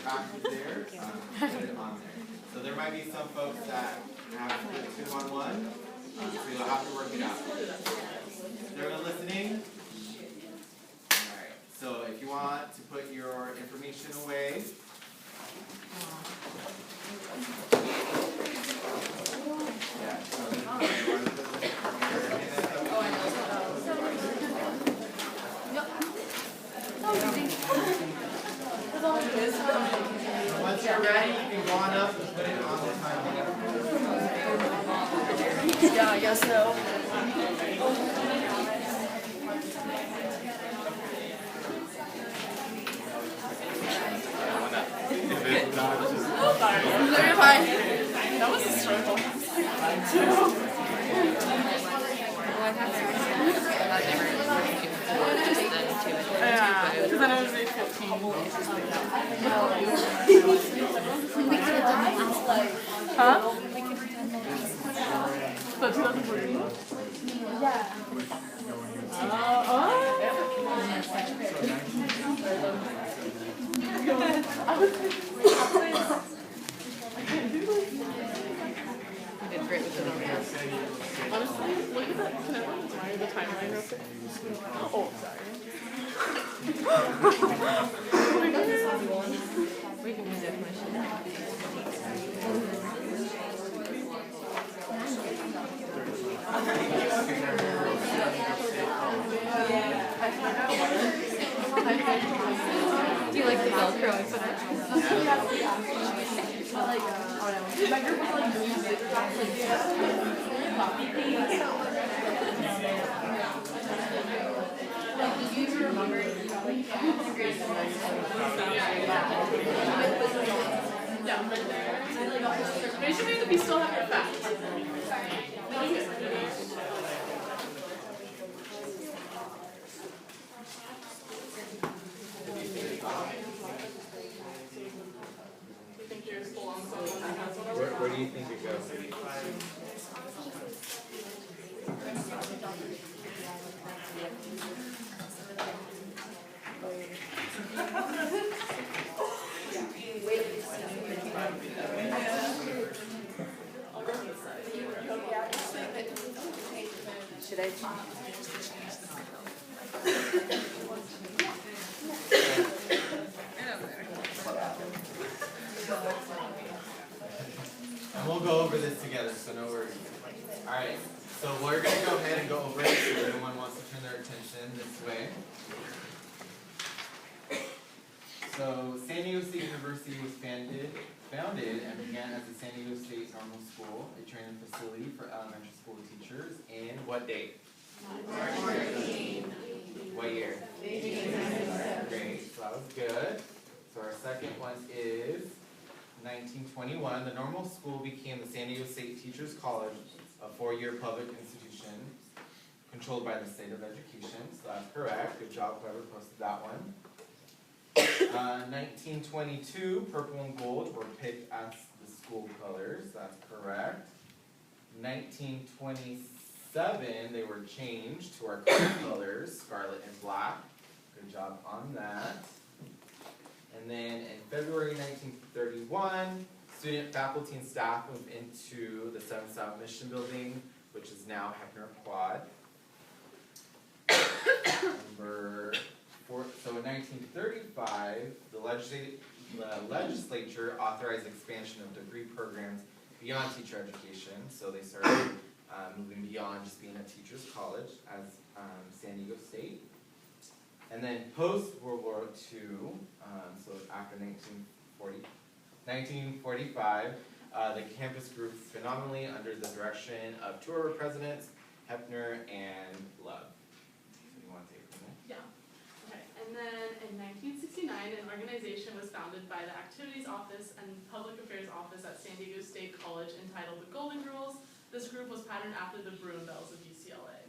back there, put it on there. So there might be some folks that have to put 2 on 1, so you'll have to work it out. Is everyone listening? Alright, so if you want to put your information away, yeah, so you want to put your once you're ready, you can go on up and put it on the timeline. Yeah, I guess so. No, you're fine. That was a struggle. Yeah, because then I was 15. Huh? So 2014? Yeah. You did great with it on there. Honestly, look at that. Can everyone admire the timeline real quick? Oh, sorry. We can do definition. Do you like the Velcro I put Yeah, right there. Make sure that we still have your facts. Where do you think it goes? Should I? And we'll go over this together, so no worries. Alright, so we're going to go ahead and go over it if anyone wants to turn their attention this way. So San Diego State University was founded and began as the San Diego State Normal School, a training facility for elementary school teachers in what date? March 13. What year? 1897. Great, so that was good. So our second one is 1921. The Normal School became the San Diego State Teachers College, a 4-year public institution controlled by the State of Education. So that's correct. Good job, whoever posted that one. 1922, purple and gold were picked as the school colors. That's correct. 1927, they were changed to our current colors, scarlet and black. Good job on that. And then in February 1931, student, faculty, and staff moved into the 7 South Mission Building, which is now Hefner Quad. So in 1935, the legislature authorized expansion of degree programs beyond teacher education. So they started moving beyond just being a teacher's college as San Diego State. And then post-World War II, so after 1945, the campus grew phenomenally under the direction of two of our presidents, Hefner and Love. So you want to take it from there? Yeah. Okay. And then in 1969, an organization was founded by the Activities Office and Public Affairs Office at San Diego State College entitled the Golden Girls. This group was patterned after the Bruin Bells of UCLA.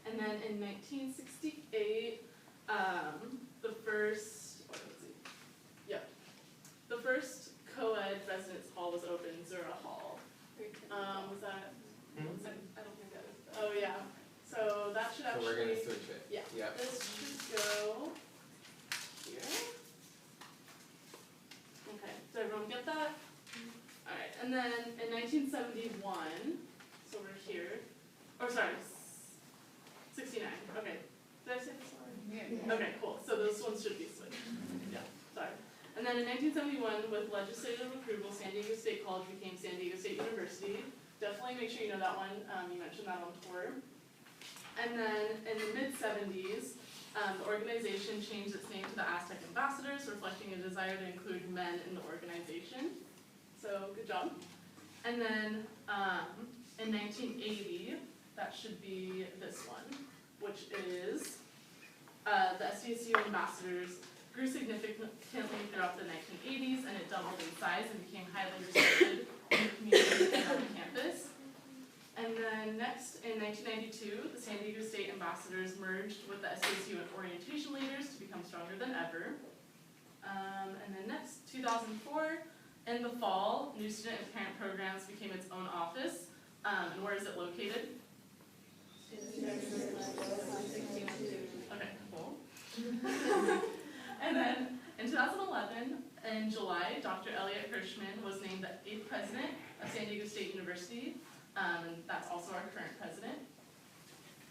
And then in 1968, the first co-ed residence hall was opened, Zura Hall. Was that? I don't think that was. Oh yeah. So that should actually. So we're gonna switch it. Yeah. Yep. This should go here. get that? Alright, and then in 1971, so we're here, or sorry, 69, okay. Did I say this already? Yeah. Okay, cool, so those ones should be switched. Yeah, sorry. And then in 1971, with legislative approval, San Diego State College became San Diego State University. Definitely make sure you know that one, you mentioned that on tour. And then in the mid-70s, the organization changed its name to the Aztec Ambassadors, reflecting a desire to include men in the organization. So, good job. And then in 1980, that should be this one, which is the SDSU Ambassadors grew significantly throughout the 1980s, and it doubled in size and became highly respected in the community and on campus. And then next, in 1992, the San Diego State Ambassadors merged with the SDSU and orientation leaders to become stronger than ever. And then next, 2004, in the fall, new student and parent programs became its own office. And where is it located? Okay, cool. And then in 2011, in July, Dr. Elliot Hirschman was named the 8th president of San Diego State University, and that's also our current president.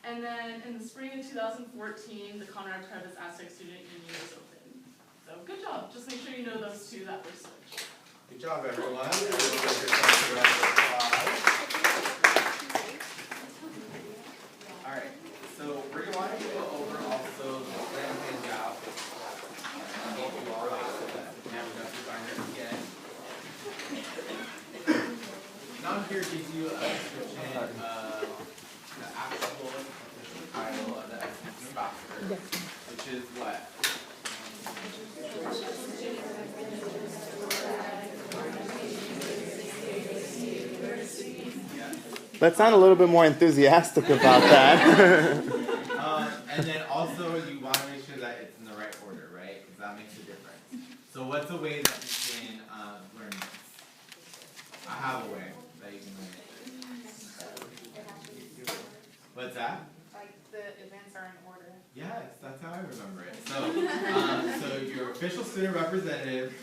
And then in the spring of 2014, the Conrad Crevis Aztec Student Union was open. So good job. Just make sure you know those two that were switched. Good job, everyone. Everyone give yourself a round of applause. All right, so we're going to want to go over also the plan handout. I hope you all have enough designers again. Now here gives you a description of the actual official title of the SDSU Ambassador, which is what? Let's sound a little bit more enthusiastic about that. And then also you want to make sure that it's in the right order, right? Because that makes a difference. So what's a way that you can learn this? I have a way that you can learn it. What's that? Like the events are in order. Yes, that's how I remember it. So your official student representative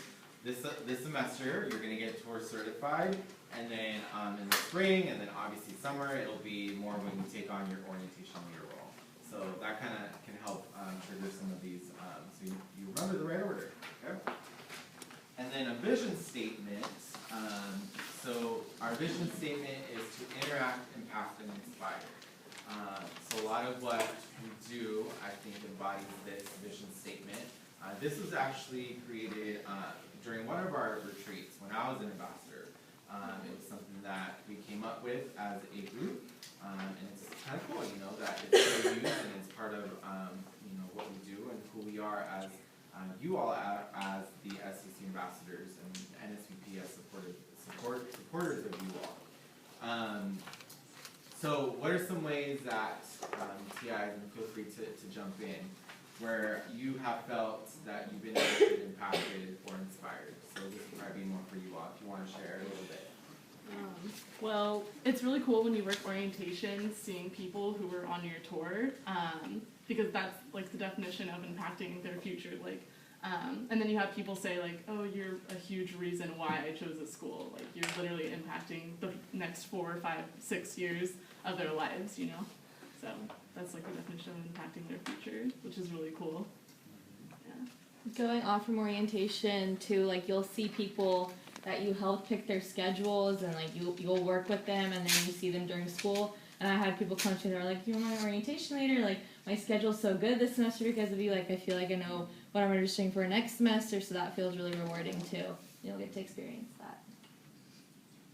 this semester, you're going to get tour certified, and then in the spring, and then obviously summer, it'll be more when you take on your orientation leader role. So that kind of can help trigger some of these, so you remember the right order. Okay. And then a vision statement. So our vision statement is to interact, impact, and inspire. So a lot of what we do, I think, embodies this vision statement. This was actually created during one of our retreats when I was an ambassador. It was something that we came up with as a group, and it's kind of cool, you know, that it's so used and it's part of you know, what we do and who we are as you all as the SDSU ambassadors and NSVP as supporters of you all. So what are some ways that TI, and feel free to jump in, where you have felt that you've been impacted or inspired? So this would probably be more for you all if you want to share a little bit. Well, it's really cool when you work orientation, seeing people who were on your tour, because that's like the definition of impacting their future. Like, and then you have people say like, "Oh, you're a huge reason why I chose this school." Like, you're literally impacting the next 4, 5, 6 years of their lives. You know, so that's like the definition of impacting their future, which is really cool. Yeah. Going off from orientation to, like, you'll see people that you help pick their schedules, and like you'll work with them, and then you see them during school. And I had people come to me, they're like, "You're my orientation leader, like my schedule's so good this semester because of you, like I feel like I know what I'm registering for next semester," so that feels really rewarding too. You'll get to experience that.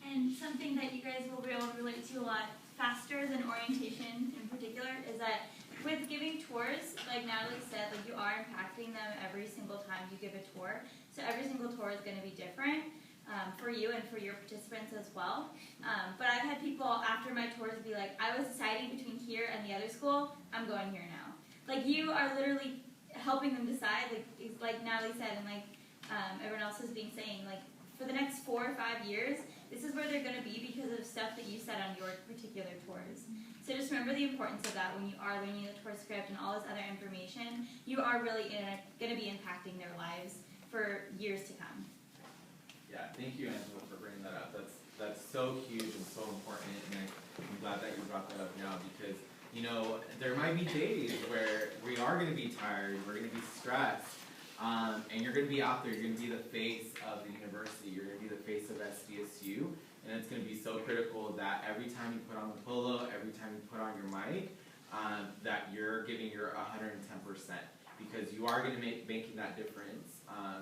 And something that you guys will be able to relate to a lot faster than orientation in particular is that with giving tours, like Natalie said, like you are impacting them every single time you give a tour. So every single tour is going to be different for you and for your participants as well. But I've had people after my tours be like, "I was deciding between here and the other school, I'm going here now." Like, you are literally helping them decide, like Natalie said, and like everyone else has been saying, like for the next 4 or 5 years, this is where they're going to be because of stuff that you said on your particular tours. So just remember the importance of that when you are learning the tour script and all this other information. You are really going to be impacting their lives for years to come. Yeah, thank you, Angela, for bringing that up. That's so huge and so important, and I'm glad that you brought that up now because, you know, there might be days where we are gonna be tired, we're gonna be stressed, and you're gonna be out there, you're gonna be the face of the university, you're gonna be the face of SDSU, and it's gonna be so critical that every time you put on the polo, every time you put on your mic, that you're giving your 110%, because you are gonna making that difference,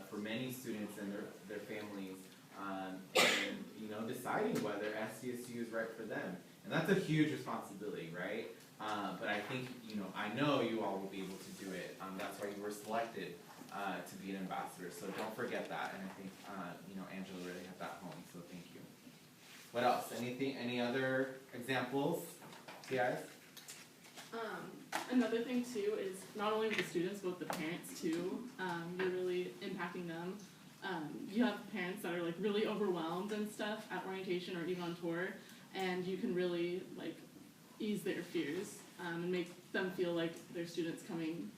for many students and their families, and, you know, deciding whether SDSU is right for them. And that's a huge responsibility, right? But I think, you know, I know you all will be able to do it. That's why you were selected to be an ambassador. So don't forget that. And I think, you know, Angela really hit that home. So thank you. What else? Any other examples? Guys? Another thing too is not only with the students but with the parents too. You're really impacting them. You have parents that are like really overwhelmed and stuff at orientation or even on tour, and you can really like ease their fears and make them feel like their students coming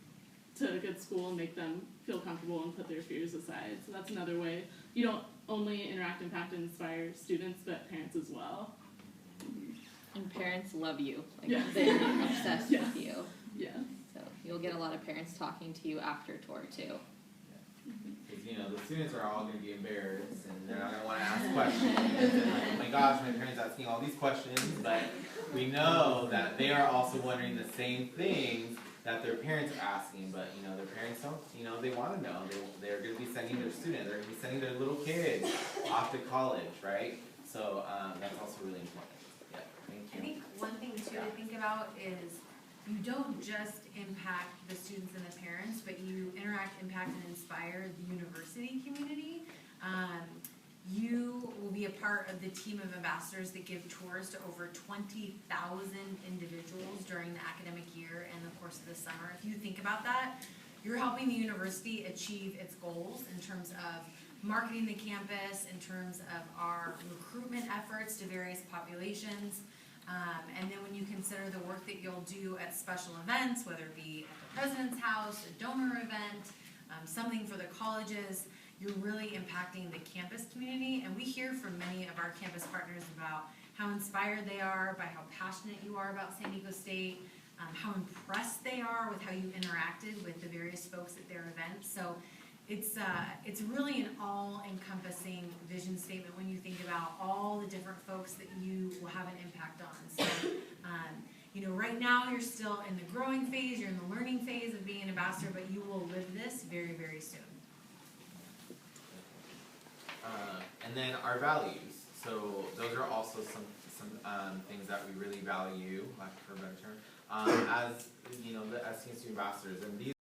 to a good school and make them feel comfortable and put their fears aside. So that's another way. You don't only interact, impact, and inspire students, but parents as well. And parents love you. Like, Yeah. they're obsessed Yeah. with you. Yeah. So you'll get a lot of parents talking to you after tour too. Because, you know, the students are all going to be embarrassed and they're not going to want to ask questions. And like, oh my gosh, my parents asking all these questions. But we know that they are also wondering the same things that their parents are asking. But, you know, their parents don't, you know, they want to know. They're going to be sending their student, they're going to be sending their little kids off to college, right? So that's also really important. Yeah, thank I you. think one thing too to think about is you don't just impact the students and the parents, but you interact, impact, and inspire the university community. You will be a part of the team of ambassadors that give tours to over 20,000 individuals during the academic year and the course of the summer. If you think about that, you're helping the university achieve its goals in terms of marketing the campus, in terms of our recruitment efforts to various populations. And then when you consider the work that you'll do at special events, whether it be at the president's house, a donor event, something for the colleges, you're really impacting the campus community. And we hear from many of our campus partners about how inspired they are by how passionate you are about San Diego State, how impressed they are with how you interacted with the various folks at their events. So it's really an all-encompassing vision statement when you think about all the different folks that you will have an impact on. So, you know, right now you're still in the growing phase, you're in the learning phase of being an ambassador, but you will live this very, very soon. And then our values. So those are also some things that we really value, like for a better term, as you know, the SDSU ambassadors. And these